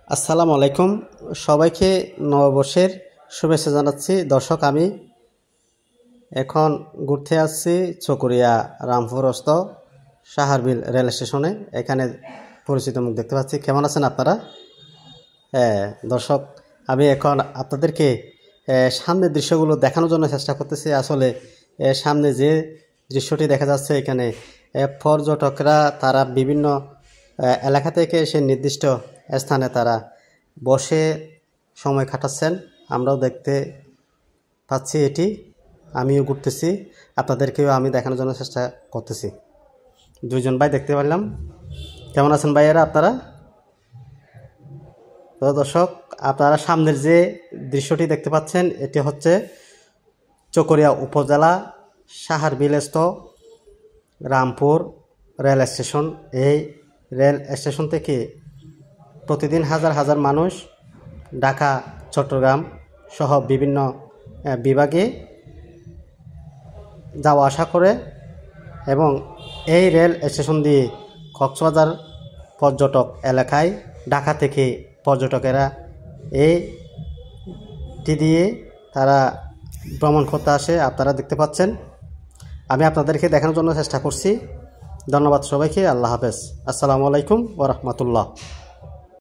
আসসালামু আলাইকুম। সবাইকে নববর্ষের শুভেচ্ছা জানাচ্ছি। দর্শক, আমি এখন ঘুরতে আসছি চকরিয়া রামপুরস্থ সাহারবিল রেল স্টেশনে। এখানে পরিচিত মুখ দেখতে পাচ্ছি। কেমন আছেন আপনারা? হ্যাঁ দর্শক, আমি এখন আপনাদেরকে সামনের দৃশ্যগুলো দেখানোর জন্য চেষ্টা করতেছি। আসলে সামনে যে দৃশ্যটি দেখা যাচ্ছে, এখানে পর্যটকরা তারা বিভিন্ন এলাকা থেকে এসে নির্দিষ্ট স্থানে তারা বসে সময় কাটাচ্ছেন। আমরাও দেখতে পাচ্ছি এটি, আমিও ঘুরতেছি, আপনাদেরকেও আমি দেখানোর জন্য চেষ্টা করতেছি। দুইজন ভাই দেখতে পারলাম। কেমন আছেন ভাইয়েরা আপনারা? তো দর্শক, আপনারা সামনের যে দৃশ্যটি দেখতে পাচ্ছেন, এটি হচ্ছে চকরিয়া উপজেলা সাহারবিলস্থ রামপুর রেল স্টেশন। এই রেল স্টেশন থেকে প্রতিদিন হাজার হাজার মানুষ ঢাকা, চট্টগ্রাম সহ বিভিন্ন বিভাগে যাওয়া আসা করে এবং এই রেল স্টেশন দিয়ে কক্সবাজার পর্যটক এলাকায় ঢাকা থেকে পর্যটকেরা এইটি দিয়ে তারা ভ্রমণ করতে আসে। আপনারা দেখতে পাচ্ছেন, আমি আপনাদেরকে দেখানোর জন্য চেষ্টা করছি। ধন্যবাদ সবাইকে। আল্লাহ হাফেজ। আসসালামু আলাইকুম ওয়া রাহমাতুল্লাহ।